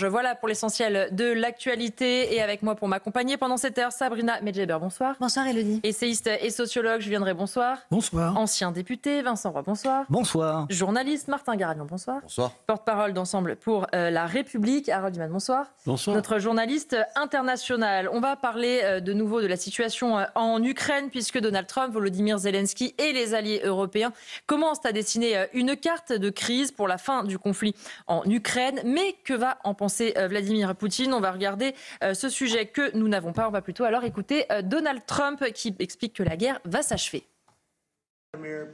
Voilà pour l'essentiel de l'actualité et avec moi pour m'accompagner pendant cette heure, Sabrina Medjeber, bonsoir. Bonsoir Élodie. Essayiste et sociologue, Julien Drey, bonsoir. Bonsoir. Ancien député, Vincent Roy, bonsoir. Bonsoir. Journaliste, Martin Garagnon, bonsoir. Bonsoir. Porte-parole d'Ensemble pour la République, Harold Iman, bonsoir. Bonsoir. Notre journaliste international. On va parler de nouveau de la situation en Ukraine puisque Donald Trump, Volodymyr Zelensky et les alliés européens commencent à dessiner une carte de crise pour la fin du conflit en Ukraine. Mais que va en penser Vladimir Poutine? On va regarder ce sujet que nous n'avons pas. On va plutôt alors écouter Donald Trump qui explique que la guerre va s'achever.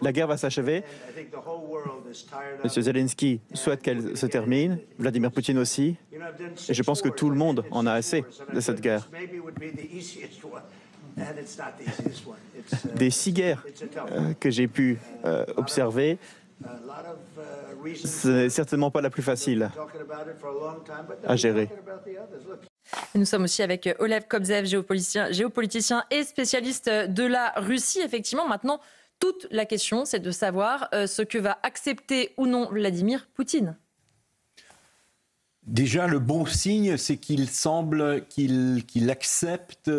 La guerre va s'achever. M. Zelensky souhaite qu'elle se termine, Vladimir Poutine aussi. Et je pense que tout le monde en a assez de cette guerre. Des 6 guerres que j'ai pu observer, ce n'est certainement pas la plus facile à gérer. Nous sommes aussi avec Olev Kobzev, géopoliticien et spécialiste de la Russie. Effectivement, maintenant, toute la question, c'est de savoir ce que va accepter ou non Vladimir Poutine. Déjà, le bon signe, c'est qu'il semble qu'il accepte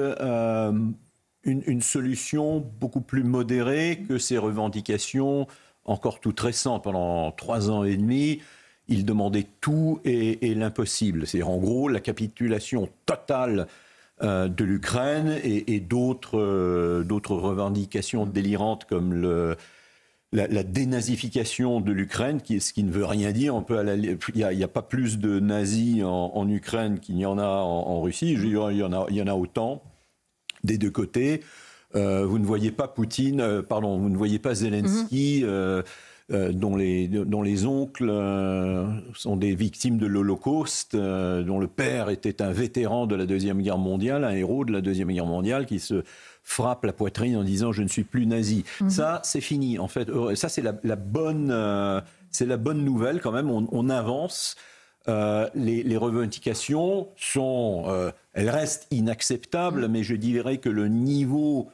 une solution beaucoup plus modérée que ses revendications encore toutes récentes. Pendant 3 ans et demi, il demandait tout et l'impossible. C'est-à-dire, en gros, la capitulation totale de l'Ukraine et d'autres revendications délirantes comme la dénazification de l'Ukraine, ce qui ne veut rien dire. Il n'y a pas plus de nazis en Ukraine qu'il n'y en a en Russie. Il y en a autant des deux côtés. Vous ne voyez pas vous ne voyez pas Zelensky, dont les oncles sont des victimes de l'Holocauste, dont le père était un vétéran de la Deuxième Guerre mondiale, un héros de la Deuxième Guerre mondiale, qui se frappe la poitrine en disant « je ne suis plus nazi ». Ça, c'est fini. En fait, ça, c'est la bonne nouvelle quand même. On avance. Les revendications elles restent inacceptables, mais je dirais que le niveau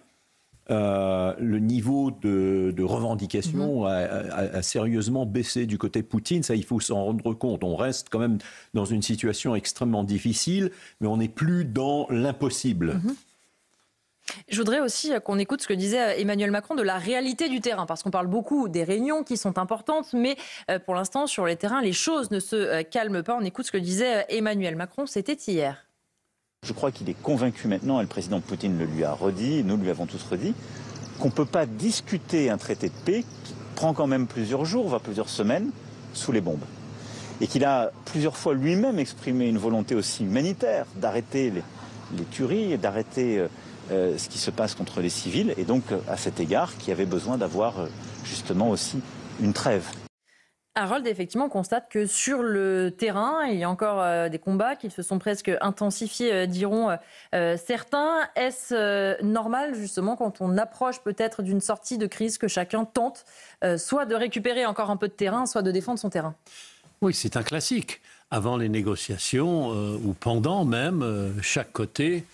de revendication a sérieusement baissé du côté Poutine. Ça, il faut s'en rendre compte. On reste quand même dans une situation extrêmement difficile, mais on n'est plus dans l'impossible. Je voudrais aussi qu'on écoute ce que disait Emmanuel Macron de la réalité du terrain, parce qu'on parle beaucoup des réunions qui sont importantes, mais pour l'instant, sur les terrains, les choses ne se calment pas. On écoute ce que disait Emmanuel Macron, c'était hier. Je crois qu'il est convaincu maintenant, et le président Poutine le lui a redit, nous lui avons tous redit, qu'on ne peut pas discuter un traité de paix qui prend quand même plusieurs jours, voire plusieurs semaines, sous les bombes. Et qu'il a plusieurs fois lui-même exprimé une volonté aussi humanitaire d'arrêter les tueries, d'arrêter ce qui se passe contre les civils, et donc à cet égard, qui avait besoin d'avoir justement aussi une trêve. Harold, effectivement, on constate que sur le terrain, il y a encore des combats qui se sont presque intensifiés, diront certains. Est-ce normal, justement, quand on approche peut-être d'une sortie de crise, que chacun tente soit de récupérer encore un peu de terrain, soit de défendre son terrain? Oui, c'est un classique. Avant les négociations, ou pendant même, chaque côté,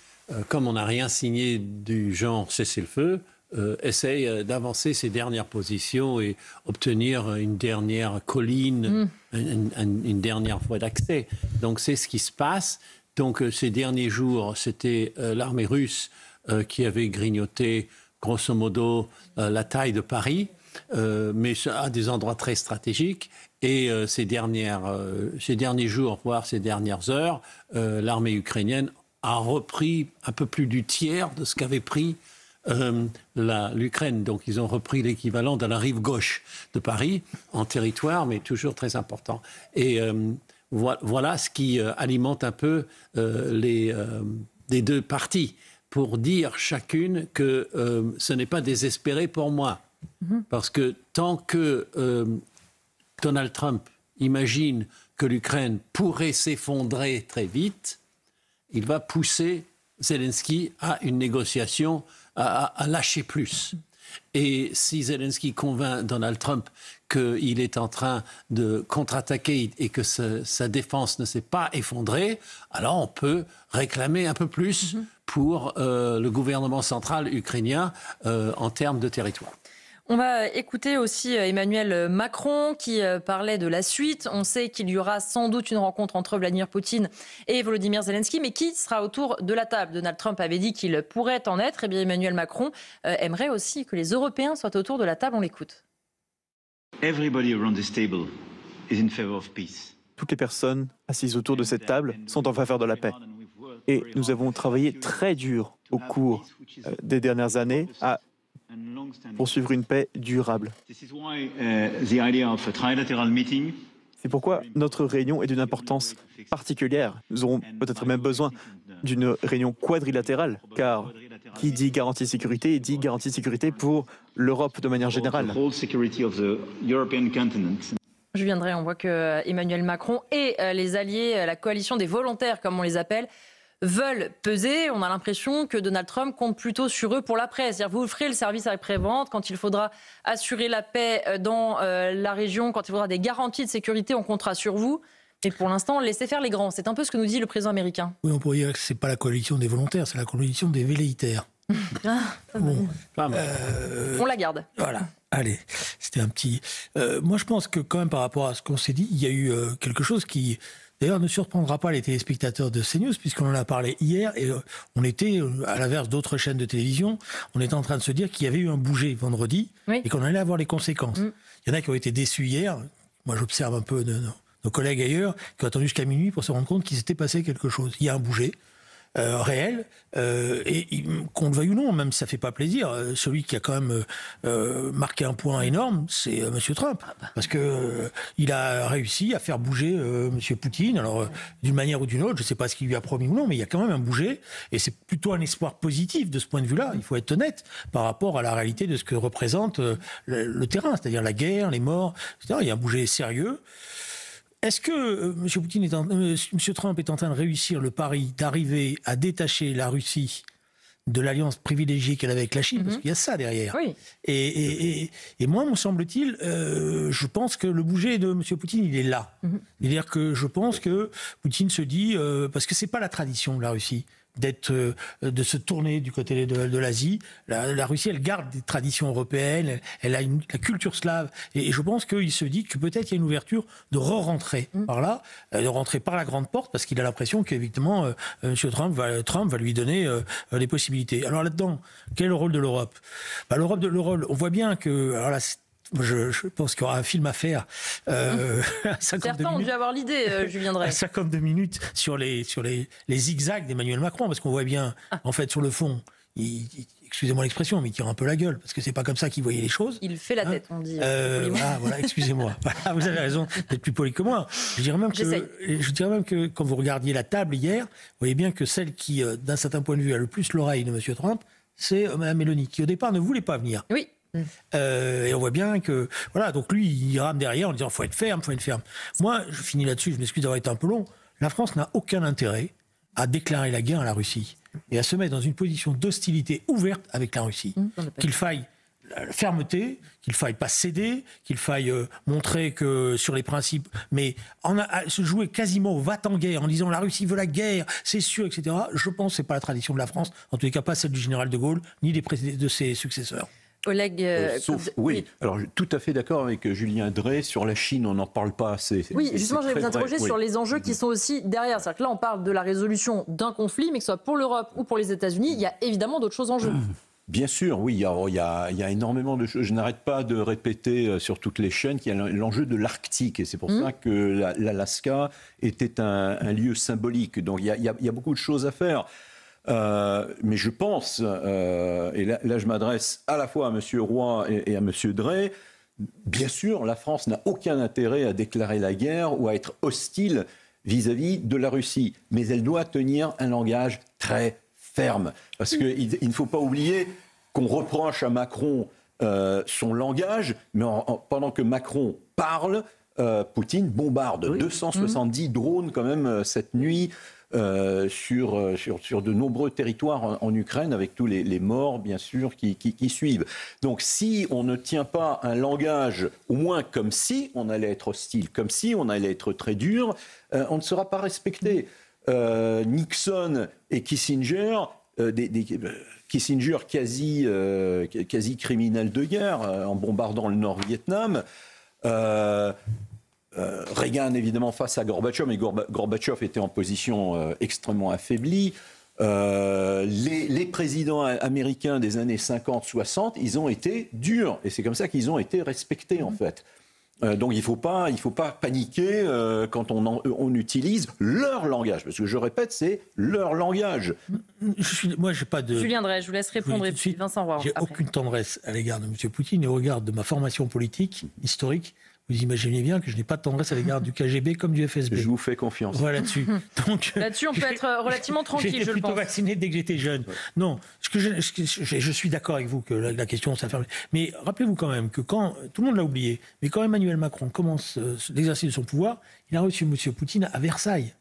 comme on n'a rien signé du genre cessez-le-feu, essaye d'avancer ses dernières positions et obtenir une dernière colline, une dernière voie d'accès. Donc c'est ce qui se passe. Donc ces derniers jours, c'était l'armée russe qui avait grignoté grosso modo la taille de Paris, mais à des endroits très stratégiques. Et ces derniers jours, voire ces dernières heures, l'armée ukrainienne a repris un peu plus du tiers de ce qu'avait pris l'Ukraine. Donc ils ont repris l'équivalent de la rive gauche de Paris en territoire, mais toujours très important. Et voilà ce qui alimente un peu les deux parties, pour dire chacune que ce n'est pas désespéré pour moi. Parce que tant que Donald Trump imagine que l'Ukraine pourrait s'effondrer très vite, il va pousser Zelensky à une négociation, à lâcher plus. Et si Zelensky convainc Donald Trump qu'il est en train de contre-attaquer et que sa défense ne s'est pas effondrée, alors on peut réclamer un peu plus pour le gouvernement central ukrainien en termes de territoire. On va écouter aussi Emmanuel Macron qui parlait de la suite. On sait qu'il y aura sans doute une rencontre entre Vladimir Poutine et Volodymyr Zelensky, mais qui sera autour de la table? Donald Trump avait dit qu'il pourrait en être. Eh bien, Emmanuel Macron aimerait aussi que les Européens soient autour de la table. On l'écoute. Toutes les personnes assises autour de cette table sont en faveur de la paix. Et nous avons travaillé très dur au cours des dernières années à poursuivre une paix durable. C'est pourquoi notre réunion est d'une importance particulière. Nous aurons peut-être même besoin d'une réunion quadrilatérale, car qui dit garantie sécurité dit garantie sécurité pour l'Europe de manière générale. Julien Drey, on voit que Emmanuel Macron et les alliés, la coalition des volontaires, comme on les appelle, veulent peser. On a l'impression que Donald Trump compte plutôt sur eux pour l'après. C'est-à-dire vous ferez le service après-vente quand il faudra assurer la paix dans la région, quand il faudra des garanties de sécurité, on comptera sur vous. Mais pour l'instant, laissez faire les grands. C'est un peu ce que nous dit le président américain. Oui, on pourrait dire que ce n'est pas la coalition des volontaires, c'est la coalition des velléitaires. Bon. On la garde. Voilà. Allez, c'était un petit... moi, je pense que quand même, par rapport à ce qu'on s'est dit, il y a eu quelque chose qui... D'ailleurs, ne surprendra pas les téléspectateurs de CNews, puisqu'on en a parlé hier, et on était, à l'inverse d'autres chaînes de télévision, on était en train de se dire qu'il y avait eu un bouger vendredi, oui, et qu'on allait avoir les conséquences. Il y en a qui ont été déçus hier. Moi, j'observe un peu nos collègues ailleurs, qui ont attendu jusqu'à minuit pour se rendre compte qu'il s'était passé quelque chose. Il y a un bouger réel, et qu'on le veuille ou non, même si ça ne fait pas plaisir, celui qui a quand même marqué un point énorme, c'est M. Trump. Parce qu'il a réussi à faire bouger M. Poutine, alors d'une manière ou d'une autre, je ne sais pas ce qu'il lui a promis ou non, mais il y a quand même un bouger, et c'est plutôt un espoir positif de ce point de vue-là, il faut être honnête, par rapport à la réalité de ce que représente le terrain, c'est-à-dire la guerre, les morts, etc. Il y a un bouger sérieux. Est-ce que M. Trump est en train de réussir le pari d'arriver à détacher la Russie de l'alliance privilégiée qu'elle avait avec la Chine, parce qu'il y a ça derrière. Oui. Et moi, me semble-t-il, je pense que le bouger de M. Poutine, il est là. C'est-à-dire que je pense que Poutine se dit, parce que c'est pas la tradition de la Russie, de se tourner du côté de l'Asie. La Russie, elle garde des traditions européennes, elle a la culture slave, et je pense qu'il se dit que peut-être il y a une ouverture de re-rentrer par là, de rentrer par la grande porte, parce qu'il a l'impression qu'effectivement, M. Trump va lui donner les possibilités. Alors là-dedans, quel est le rôle de l'Europe? On voit bien que... Alors là, je pense qu'il y aura un film à faire. Certains ont dû avoir l'idée, Julien Drey. 52 minutes sur les zigzags d'Emmanuel Macron, parce qu'on voit bien, en fait, sur le fond, excusez-moi l'expression, mais il tire un peu la gueule, parce que c'est pas comme ça qu'il voyait les choses. Il fait la tête, on dit. Voilà, excusez-moi. Vous avez raison d'être plus poli que moi. Je dirais même que quand vous regardiez la table hier, vous voyez bien que celle qui, d'un certain point de vue, a le plus l'oreille de M. Trump, c'est Mme Meloni, qui au départ ne voulait pas venir. Oui. Et on voit bien que... Voilà, donc lui, il rame derrière en disant « faut être ferme, faut être ferme ». Moi, je finis là-dessus, je m'excuse d'avoir été un peu long. La France n'a aucun intérêt à déclarer la guerre à la Russie et à se mettre dans une position d'hostilité ouverte avec la Russie. Qu'il faille la fermeté, qu'il faille pas céder, qu'il faille montrer que sur les principes, mais se jouer quasiment au va-t-en-guerre en disant la Russie veut la guerre, c'est sûr, etc. Je pense que c'est pas la tradition de la France, en tous les cas pas celle du général de Gaulle ni de ses successeurs. Oleg, oui, alors je suis tout à fait d'accord avec Julien Drey sur la Chine, on n'en parle pas assez. Oui, justement, j'allais vous interroger sur les enjeux qui sont aussi derrière. C'est-à-dire que là, on parle de la résolution d'un conflit, mais que ce soit pour l'Europe ou pour les États-Unis, il y a évidemment d'autres choses en jeu. Bien sûr, oui, il y a énormément de choses. Je n'arrête pas de répéter sur toutes les chaînes qu'il y a l'enjeu de l'Arctique, et c'est pour ça que l'Alaska était un lieu symbolique. Donc il y a beaucoup de choses à faire. Mais je pense, et là je m'adresse à la fois à M. Roy et à M. Drey, bien sûr, la France n'a aucun intérêt à déclarer la guerre ou à être hostile vis-à-vis de la Russie. Mais elle doit tenir un langage très ferme. Parce qu'il ne faut pas oublier qu'on reproche à Macron son langage, mais pendant que Macron parle, Poutine bombarde 270 drones quand même cette nuit. Sur de nombreux territoires en Ukraine, avec tous les morts, bien sûr, qui suivent. Donc, si on ne tient pas un langage, au moins comme si on allait être hostile, comme si on allait être très dur, on ne sera pas respecté. Nixon et Kissinger Kissinger quasi criminel de guerre en bombardant le Nord-Vietnam. Reagan, évidemment, face à Gorbatchev, mais Gorbatchev était en position extrêmement affaiblie. Les présidents américains des années 50-60, ils ont été durs, et c'est comme ça qu'ils ont été respectés, en fait. Donc il ne faut pas paniquer quand on utilise leur langage, parce que je répète, c'est leur langage. Moi, j'ai pas de... Julien Drey, je vous laisse répondre, et puis Vincent Roy. J'ai aucune tendresse à l'égard de M. Poutine, et au regard de ma formation politique, historique. Vous imaginez bien que je n'ai pas de tendresse à l'égard du KGB comme du FSB. Je vous fais confiance. Voilà, là-dessus. Donc, là-dessus, on peut être relativement tranquille, je le pense. J'étais plutôt vacciné dès que j'étais jeune. Ouais. Non, je suis d'accord avec vous que la question s'afferme. Mais rappelez-vous quand même que quand, tout le monde l'a oublié, mais quand Emmanuel Macron commence l'exercice de son pouvoir, il a reçu M. Poutine à Versailles.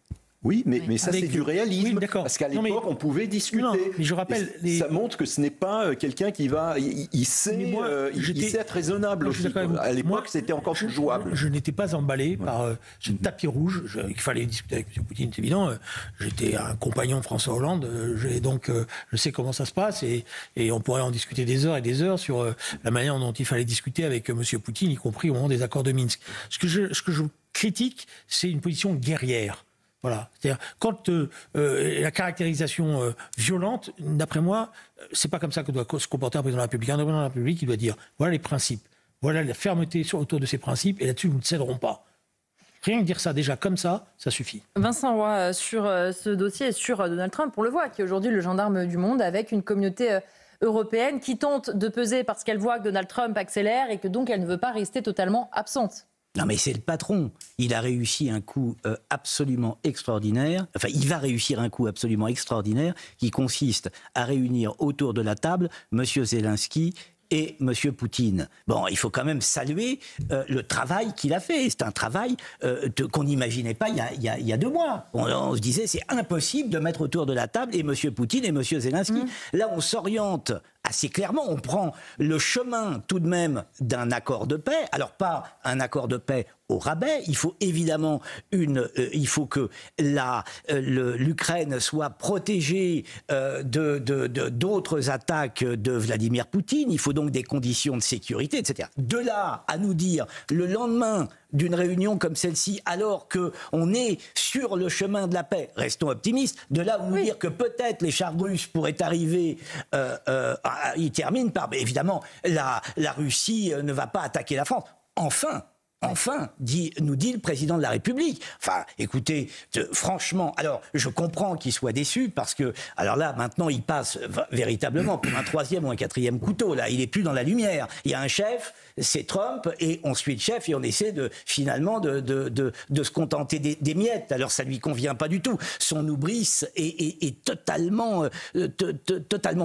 Oui, mais ça, c'est du réalisme. Oui, parce qu'à l'époque, on pouvait discuter. Non, mais je rappelle... Ça montre que ce n'est pas quelqu'un qui va... Il sait être raisonnable. À l'époque, c'était encore jouable. Je n'étais pas emballé par ce tapis rouge. Il fallait discuter avec M. Poutine, c'est évident. J'étais un compagnon de François Hollande. Donc, je sais comment ça se passe. Et on pourrait en discuter des heures et des heures sur la manière dont il fallait discuter avec M. Poutine, y compris au moment des accords de Minsk. Ce que je critique, c'est une position guerrière. Voilà. C'est-à-dire, quand la caractérisation violente, d'après moi, c'est pas comme ça que doit se comporter un président de la République. Un président de la République, il doit dire, voilà les principes, voilà la fermeté autour de ces principes, et là-dessus, nous ne céderons pas. Rien que dire ça, déjà comme ça suffit. Vincent Roy, sur ce dossier et sur Donald Trump, on le voit, qui est aujourd'hui le gendarme du monde, avec une communauté européenne qui tente de peser parce qu'elle voit que Donald Trump accélère et que donc elle ne veut pas rester totalement absente. Non mais c'est le patron. Il a réussi un coup absolument extraordinaire. Enfin, il va réussir un coup absolument extraordinaire qui consiste à réunir autour de la table M. Zelensky et M. Poutine. Bon, il faut quand même saluer le travail qu'il a fait. C'est un travail qu'on n'imaginait pas il y a 2 mois. On se disait c'est impossible de mettre autour de la table et M. Poutine et M. Zelensky. Là, on s'oriente assez clairement, on prend le chemin tout de même d'un accord de paix. Alors pas un accord de paix au rabais, il faut évidemment il faut que l'Ukraine soit protégée d'autres attaques de Vladimir Poutine. Il faut donc des conditions de sécurité, etc. De là à nous dire le lendemain d'une réunion comme celle-ci, alors qu'on est sur le chemin de la paix, restons optimistes, de là à nous dire que peut-être les chars russes pourraient arriver, ils terminent par, évidemment, la Russie ne va pas attaquer la France. Enfin, nous dit le président de la République. Enfin, écoutez, franchement, alors je comprends qu'il soit déçu parce que, alors là, maintenant, il passe véritablement pour un 3e ou un 4e couteau. Là, il n'est plus dans la lumière. Il y a un chef, c'est Trump, et on suit le chef et on essaie finalement de se contenter des miettes. Alors ça lui convient pas du tout. Son hubris est totalement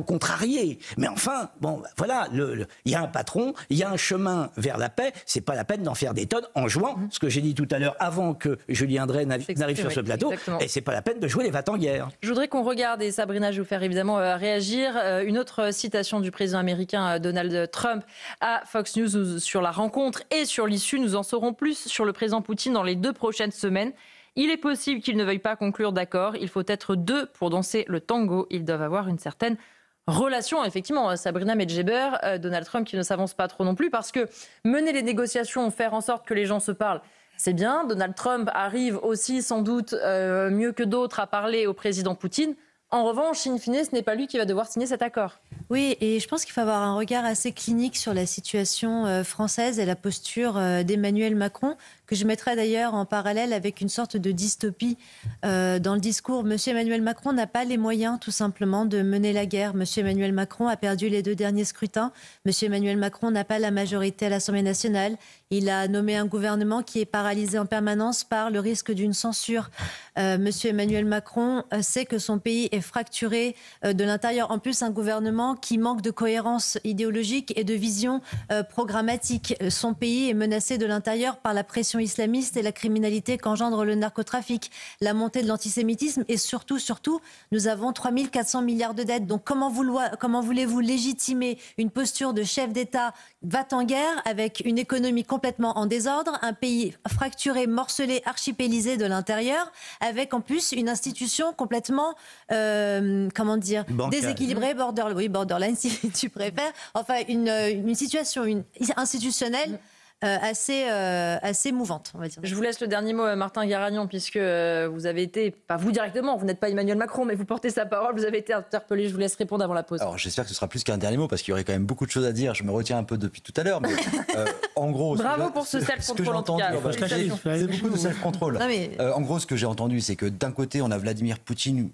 contrarié. Mais enfin, bon, voilà, il y a un patron, il y a un chemin vers la paix. C'est pas la peine d'en faire des tonnes en jouant, ce que j'ai dit tout à l'heure avant que Julien Drey n'arrive sur ce plateau, exactement. Et c'est pas la peine de jouer les va-t-en-guerre. Je voudrais qu'on regarde, et Sabrina, je vais vous faire évidemment réagir, une autre citation du président américain Donald Trump à Fox News sur la rencontre et sur l'issue. Nous en saurons plus sur le président Poutine dans les 2 prochaines semaines. Il est possible qu'il ne veuille pas conclure d'accord. Il faut être 2 pour danser le tango. Ils doivent avoir une certaine relation, effectivement, Sabrina Medjeber, Donald Trump qui ne s'avance pas trop non plus, parce que mener les négociations, faire en sorte que les gens se parlent, c'est bien. Donald Trump arrive aussi sans doute mieux que d'autres à parler au président Poutine. En revanche, in fine, ce n'est pas lui qui va devoir signer cet accord. Oui, et je pense qu'il faut avoir un regard assez clinique sur la situation française et la posture d'Emmanuel Macron, que je mettrais d'ailleurs en parallèle avec une sorte de dystopie dans le discours. Monsieur Emmanuel Macron n'a pas les moyens, tout simplement, de mener la guerre. Monsieur Emmanuel Macron a perdu les 2 derniers scrutins. Monsieur Emmanuel Macron n'a pas la majorité à l'Assemblée nationale. Il a nommé un gouvernement qui est paralysé en permanence par le risque d'une censure. Monsieur Emmanuel Macron sait que son pays est fracturé de l'intérieur. En plus, un gouvernement qui manque de cohérence idéologique et de vision programmatique. Son pays est menacé de l'intérieur par la pression radicalisation islamiste et la criminalité qu'engendre le narcotrafic, la montée de l'antisémitisme et surtout, nous avons 3 400 milliards de dettes. Donc comment voulez-vous légitimer une posture de chef d'État va-t-en-guerre avec une économie complètement en désordre, un pays fracturé, morcelé, archipélisé de l'intérieur, avec en plus une institution complètement, déséquilibrée, borderline si tu préfères, enfin une situation institutionnelle assez mouvante, on va dire. Je vous laisse le dernier mot, Martin Garagnon, puisque vous avez été, pas vous directement, vous n'êtes pas Emmanuel Macron, mais vous portez sa parole, vous avez été interpellé, je vous laisse répondre avant la pause. Alors j'espère que ce sera plus qu'un dernier mot, parce qu'il y aurait quand même beaucoup de choses à dire, je me retiens un peu depuis tout à l'heure, mais en gros... Bravo pour ce self-control en tout cas. C'est beaucoup de self-control. En gros, ce que j'ai entendu, c'est que d'un côté, on a Vladimir Poutine...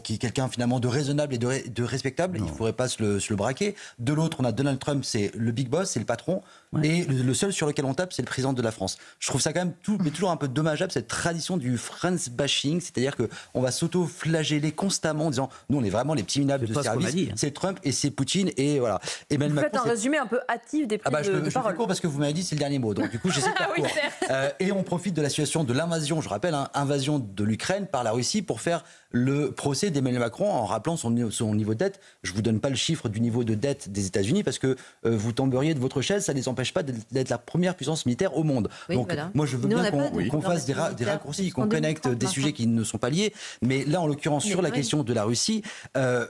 qui est quelqu'un finalement de raisonnable et de respectable, il ne faudrait pas se le braquer. De l'autre, on a Donald Trump, c'est le big boss, c'est le patron, et le seul sur lequel on tape, c'est le président de la France. Je trouve ça quand même toujours un peu dommageable, cette tradition du France bashing, c'est-à-dire qu'on va s'auto-flageller constamment en disant, nous on est vraiment les petits minables de service, c'est Trump et c'est Poutine, et voilà. Vous faites un résumé un peu hâtif des prises de parole. Je fais court parce que vous m'avez dit c'est le dernier mot, donc du coup j'essaie de faire court. Et on profite de la situation de l'invasion, je rappelle, invasion de l'Ukraine par la Russie pour faire le procès d'Emmanuel Macron en rappelant son niveau de dette. Je ne vous donne pas le chiffre du niveau de dette des États-Unis parce que vous tomberiez de votre chaise, ça ne les empêche pas d'être la première puissance militaire au monde. Donc moi je veux bien qu'on fasse des raccourcis, qu'on connecte des sujets qui ne sont pas liés. Mais là en l'occurrence sur la question de la Russie,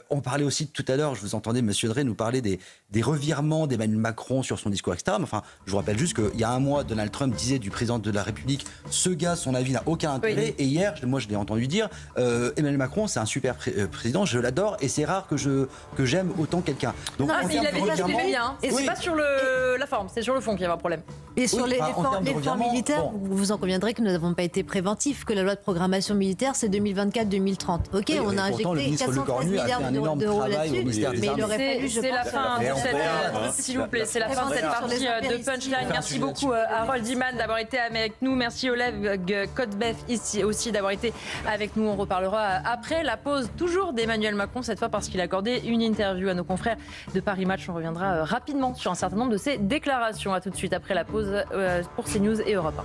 on parlait aussi tout à l'heure, je vous entendais M. Drey nous parler des revirements d'Emmanuel Macron sur son discours, etc. Enfin, je vous rappelle juste qu'il y a un mois, Donald Trump disait du président de la République, ce gars, son avis n'a aucun intérêt. Et hier, moi je l'ai entendu dire, Emmanuel Macron, c'est un super président, je l'adore et c'est rare que j'aime autant quelqu'un. Donc, il avait dit ce que bien. Et c'est pas sur la forme, c'est sur le fond qu'il y avait un problème. Et sur les formes militaires, vous en conviendrez que nous n'avons pas été préventifs, que la loi de programmation militaire, c'est 2024-2030. Ok, on a injecté 413 milliards d'euros là-dessus, mais il aurait fallu, je pense... C'est la fin de cette... S'il vous plaît, c'est la fin de cette partie de Punchline. Merci beaucoup Harold Iman d'avoir été avec nous. Merci Oleg Kotbev ici aussi d'avoir été avec nous. On reparlera après la pause, toujours d'Emmanuel Macron, cette fois parce qu'il a accordé une interview à nos confrères de Paris Match. On reviendra rapidement sur un certain nombre de ses déclarations. À tout de suite après la pause pour CNews et Europe 1.